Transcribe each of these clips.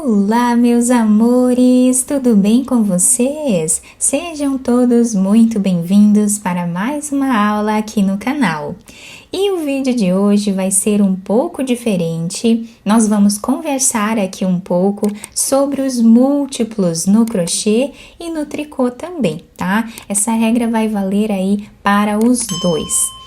Olá, meus amores, tudo bem com vocês? Sejam todos muito bem-vindos para mais uma aula aqui no canal. E o vídeo de hoje vai ser um pouco diferente. Nós vamos conversar aqui um pouco sobre os múltiplos no crochê e no tricô também, tá? Essa regra vai valer aí para os dois.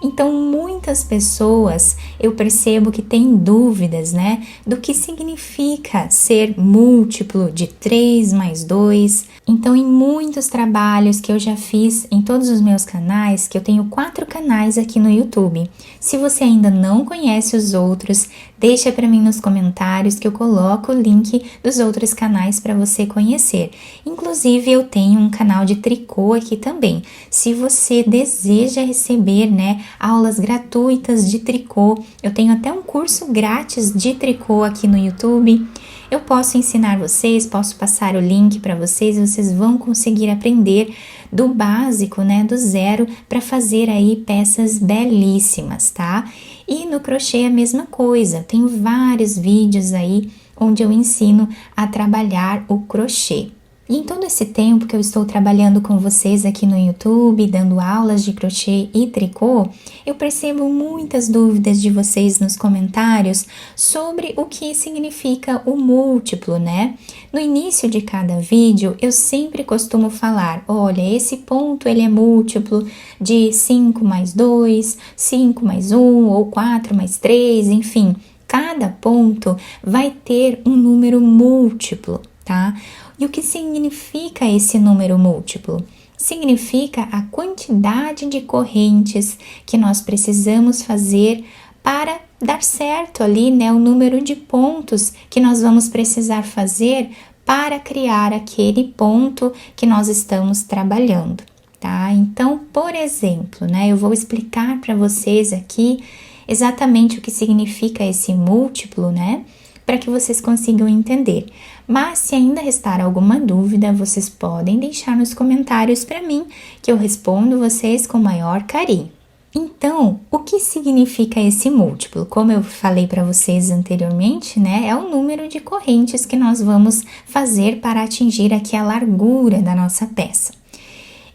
Então, muitas pessoas eu percebo que têm dúvidas, né, do que significa ser múltiplo de 3 mais 2. Então, em muitos trabalhos que eu já fiz em todos os meus canais, que eu tenho 4 canais aqui no YouTube. Se você ainda não conhece os outros, deixa para mim nos comentários que eu coloco o link dos outros canais para você conhecer. Inclusive, eu tenho um canal de tricô aqui também. Se você deseja receber, né, aulas gratuitas de tricô, eu tenho até um curso grátis de tricô aqui no YouTube. Eu posso ensinar vocês, posso passar o link para vocês e vocês vão conseguir aprender do básico, né, do zero, para fazer aí peças belíssimas, tá? E no crochê é a mesma coisa, tenho vários vídeos aí onde eu ensino a trabalhar o crochê. E em todo esse tempo que eu estou trabalhando com vocês aqui no YouTube, dando aulas de crochê e tricô, eu percebo muitas dúvidas de vocês nos comentários sobre o que significa o múltiplo, né? No início de cada vídeo, eu sempre costumo falar, olha, esse ponto ele é múltiplo de 5 mais 2, 5 mais 1 ou 4 mais 3, enfim, cada ponto vai ter um número múltiplo, tá? E o que significa esse número múltiplo? Significa a quantidade de correntes que nós precisamos fazer para dar certo ali, né, o número de pontos que nós vamos precisar fazer para criar aquele ponto que nós estamos trabalhando, tá? Então, por exemplo, né, eu vou explicar para vocês aqui exatamente o que significa esse múltiplo, né, para que vocês consigam entender. Mas se ainda restar alguma dúvida, vocês podem deixar nos comentários para mim, que eu respondo vocês com maior carinho. Então, o que significa esse múltiplo? Como eu falei para vocês anteriormente, né, é o número de correntes que nós vamos fazer para atingir aqui a largura da nossa peça.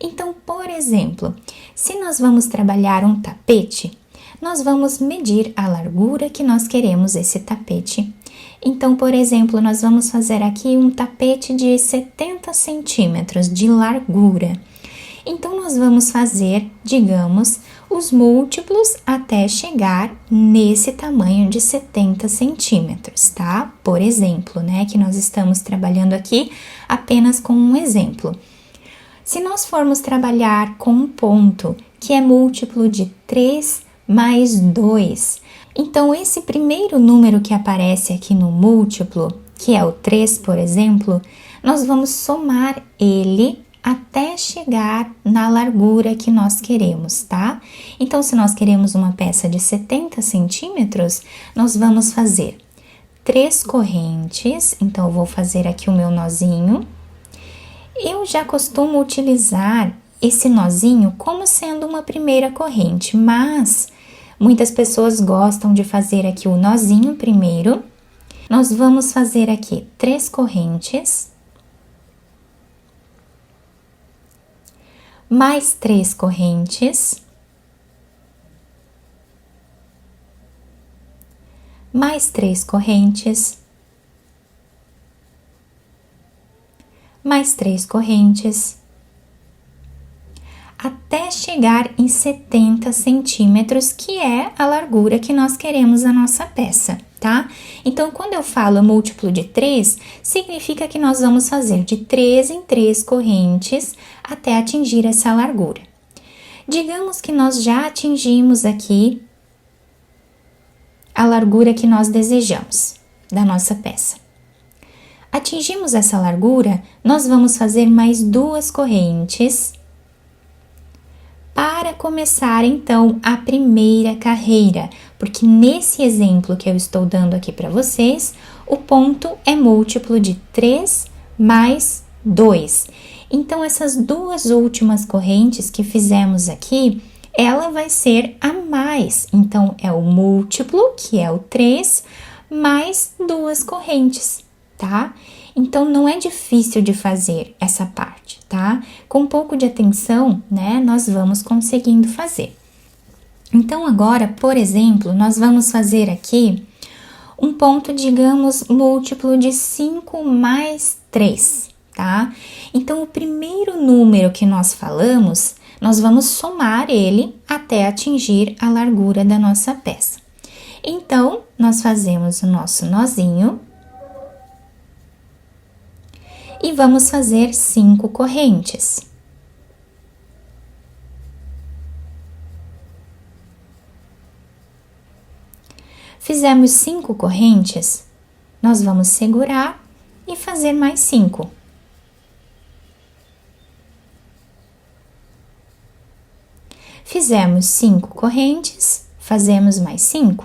Então, por exemplo, se nós vamos trabalhar um tapete, nós vamos medir a largura que nós queremos esse tapete. Então, por exemplo, nós vamos fazer aqui um tapete de 70 centímetros de largura. Então, nós vamos fazer, digamos, os múltiplos até chegar nesse tamanho de 70 centímetros, tá? Por exemplo, né, que nós estamos trabalhando aqui apenas com um exemplo. Se nós formos trabalhar com um ponto que é múltiplo de 3 mais 2, então, esse primeiro número que aparece aqui no múltiplo, que é o 3, por exemplo, nós vamos somar ele até chegar na largura que nós queremos, tá? Então, se nós queremos uma peça de 70 centímetros, nós vamos fazer 3 correntes. Então, eu vou fazer aqui o meu nozinho. Eu já costumo utilizar esse nozinho como sendo uma primeira corrente, mas muitas pessoas gostam de fazer aqui o nozinho primeiro. Nós vamos fazer aqui 3 correntes, mais 3 correntes, mais 3 correntes, mais 3 correntes, até chegar em 70 centímetros, que é a largura que nós queremos a nossa peça, tá? Então, quando eu falo múltiplo de 3, significa que nós vamos fazer de 3 em 3 correntes até atingir essa largura. Digamos que nós já atingimos aqui a largura que nós desejamos da nossa peça. Atingimos essa largura, nós vamos fazer mais 2 correntes para começar, então, a primeira carreira, porque nesse exemplo que eu estou dando aqui para vocês, o ponto é múltiplo de 3 mais 2. Então, essas 2 últimas correntes que fizemos aqui, ela vai ser a mais. Então, é o múltiplo, que é o 3, mais 2 correntes, tá? Então, não é difícil de fazer essa parte, tá? Com um pouco de atenção, né, nós vamos conseguindo fazer. Então, agora, por exemplo, nós vamos fazer aqui um ponto, digamos, múltiplo de 5 mais 3, tá? Então, o primeiro número que nós falamos, nós vamos somar ele até atingir a largura da nossa peça. Então, nós fazemos o nosso nozinho e vamos fazer 5 correntes. Fizemos 5 correntes, nós vamos segurar e fazer mais 5. Fizemos 5 correntes, fazemos mais 5.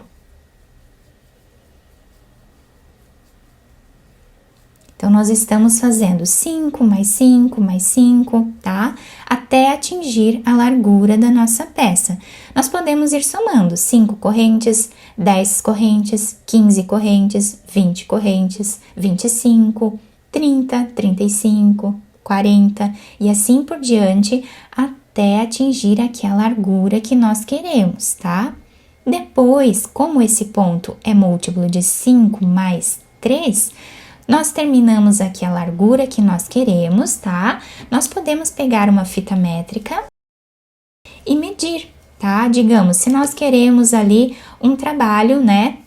Então, nós estamos fazendo 5 mais 5 mais 5, tá? Até atingir a largura da nossa peça. Nós podemos ir somando 5 correntes, 10 correntes, 15 correntes, 20 correntes, 25, 30, 35, 40 e assim por diante até atingir aqui a largura que nós queremos, tá? Depois, como esse ponto é múltiplo de 5 mais 3, nós terminamos aqui a largura que nós queremos, tá? Nós podemos pegar uma fita métrica e medir, tá? Digamos, se nós queremos ali um trabalho, né?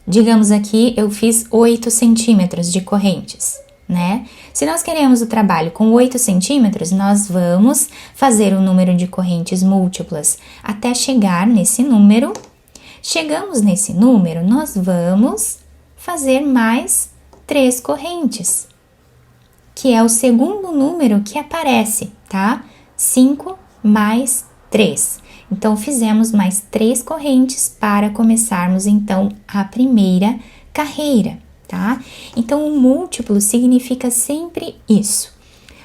Digamos aqui, eu fiz 8 centímetros de correntes, né? Se nós queremos o trabalho com 8 centímetros, nós vamos fazer o número de correntes múltiplas até chegar nesse número. Chegamos nesse número, nós vamos fazer mais 3 correntes, que é o segundo número que aparece, tá? 5 mais 3. Então, fizemos mais 3 correntes para começarmos, então, a primeira carreira, tá? Então, o múltiplo significa sempre isso.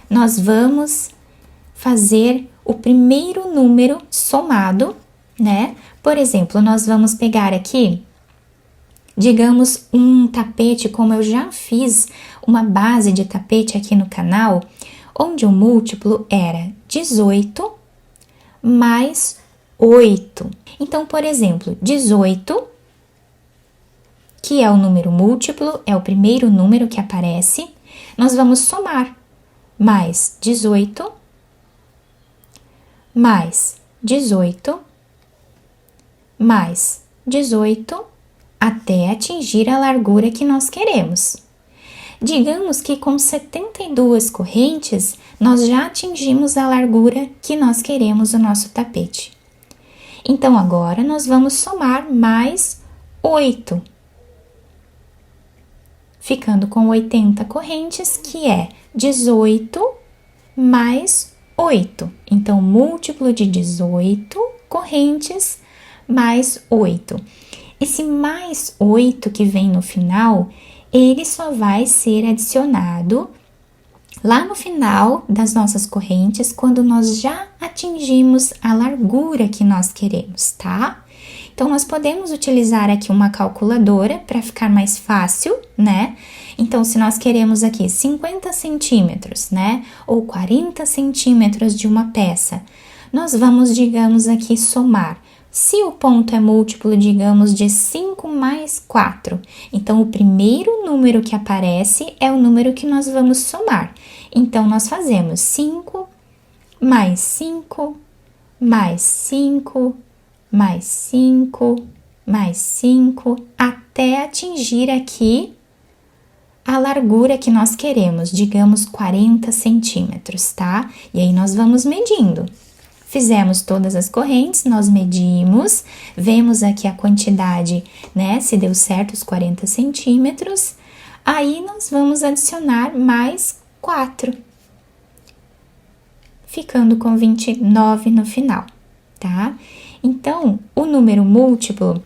Nós vamos fazer o primeiro número somado, né? Por exemplo, nós vamos pegar aqui, digamos, um tapete, como eu já fiz uma base de tapete aqui no canal, onde o múltiplo era 18 mais 8. Então, por exemplo, 18, que é o número múltiplo, é o primeiro número que aparece, nós vamos somar mais 18, mais 18, mais 18, até atingir a largura que nós queremos. Digamos que com 72 correntes, nós já atingimos a largura que nós queremos o nosso tapete. Então, agora, nós vamos somar mais 8, ficando com 80 correntes, que é 18 mais 8. Então, múltiplo de 18 correntes mais 8. Esse mais 8 que vem no final, ele só vai ser adicionado lá no final das nossas correntes, quando nós já atingimos a largura que nós queremos, tá? Então, nós podemos utilizar aqui uma calculadora para ficar mais fácil, né? Então, se nós queremos aqui 50 centímetros, né? Ou 40 centímetros de uma peça, nós vamos, digamos aqui, somar. Se o ponto é múltiplo, digamos, de 5 mais 4, então o primeiro número que aparece é o número que nós vamos somar. Então, nós fazemos 5 mais 5, mais 5, mais 5, mais 5, até atingir aqui a largura que nós queremos, digamos 40 centímetros, tá? E aí, nós vamos medindo. Fizemos todas as correntes, nós medimos, vemos aqui a quantidade, né? Se deu certo os 40 centímetros, aí nós vamos adicionar mais 4, ficando com 29 no final, tá? Então, o número múltiplo,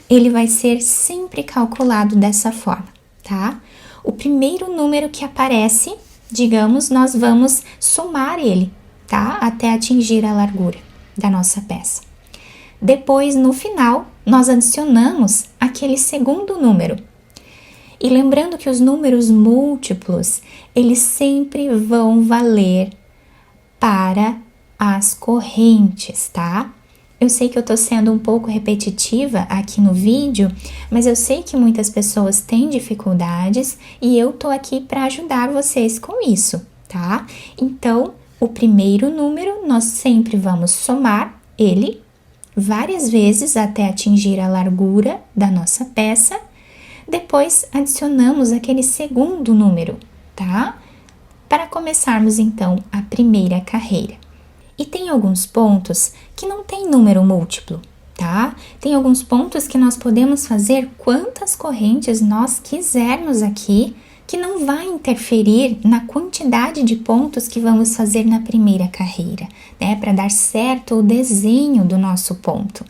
ele vai ser sempre calculado dessa forma, tá? O primeiro número que aparece, digamos, nós vamos somar ele, tá? Até atingir a largura da nossa peça. Depois, no final, nós adicionamos aquele segundo número. E lembrando que os números múltiplos, eles sempre vão valer para as correntes, tá? Eu sei que eu tô sendo um pouco repetitiva aqui no vídeo, mas eu sei que muitas pessoas têm dificuldades e eu tô aqui para ajudar vocês com isso, tá? Então, o primeiro número, nós sempre vamos somar ele várias vezes até atingir a largura da nossa peça. Depois, adicionamos aquele segundo número, tá? Para começarmos, então, a primeira carreira. E tem alguns pontos que não tem número múltiplo, tá? Tem alguns pontos que nós podemos fazer quantas correntes nós quisermos aqui, que não vai interferir na quantidade de pontos que vamos fazer na primeira carreira, né? Para dar certo o desenho do nosso ponto.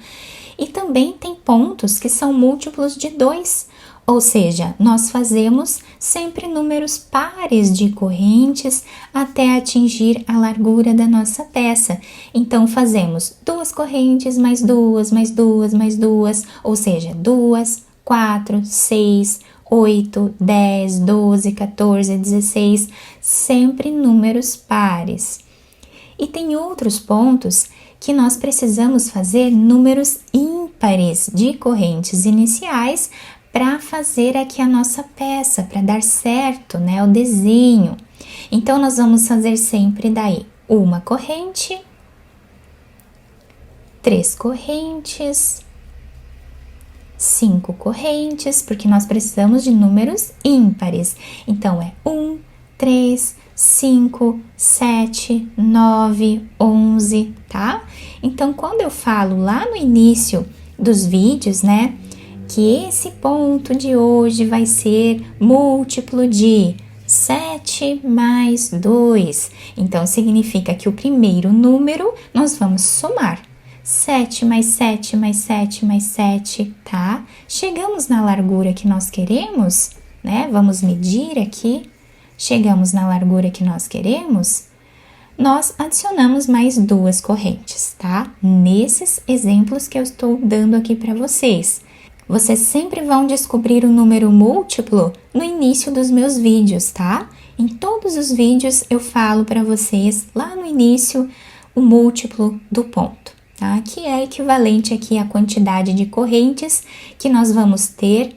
E também tem pontos que são múltiplos de 2, ou seja, nós fazemos sempre números pares de correntes até atingir a largura da nossa peça. Então, fazemos 2 correntes, mais 2, mais 2, mais 2, ou seja, 2, 4, 6, 8, 10, 12, 14, 16, sempre números pares. E tem outros pontos que nós precisamos fazer números ímpares de correntes iniciais para fazer aqui a nossa peça, para dar certo, né, o desenho. Então, nós vamos fazer sempre daí uma corrente, 3 correntes, 5 correntes, porque nós precisamos de números ímpares. Então, é 1, 3, 5, 7, 9, 11, tá? Então, quando eu falo lá no início dos vídeos, né, que esse ponto de hoje vai ser múltiplo de 7 mais 2. Então, significa que o primeiro número nós vamos somar. 7 mais 7 mais 7 mais 7, tá? Chegamos na largura que nós queremos, né? Vamos medir aqui. Chegamos na largura que nós queremos. Nós adicionamos mais 2 correntes, tá? Nesses exemplos que eu estou dando aqui para vocês. Vocês sempre vão descobrir o número múltiplo no início dos meus vídeos, tá? Em todos os vídeos eu falo para vocês lá no início o múltiplo do ponto, tá? Que é equivalente aqui à quantidade de correntes que nós vamos ter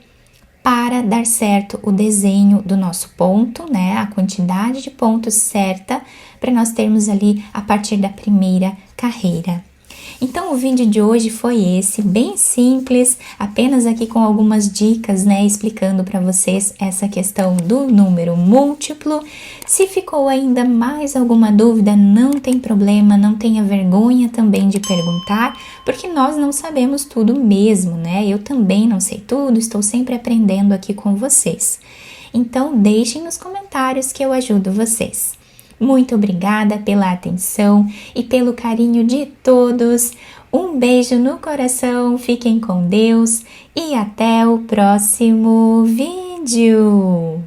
para dar certo o desenho do nosso ponto, né? A quantidade de pontos certa para nós termos ali a partir da primeira carreira. Então, o vídeo de hoje foi esse, bem simples, apenas aqui com algumas dicas, né, explicando para vocês essa questão do número múltiplo. Se ficou ainda mais alguma dúvida, não tem problema, não tenha vergonha também de perguntar, porque nós não sabemos tudo mesmo, né? Eu também não sei tudo, estou sempre aprendendo aqui com vocês. Então, deixem nos comentários que eu ajudo vocês. Muito obrigada pela atenção e pelo carinho de todos. Um beijo no coração, fiquem com Deus e até o próximo vídeo!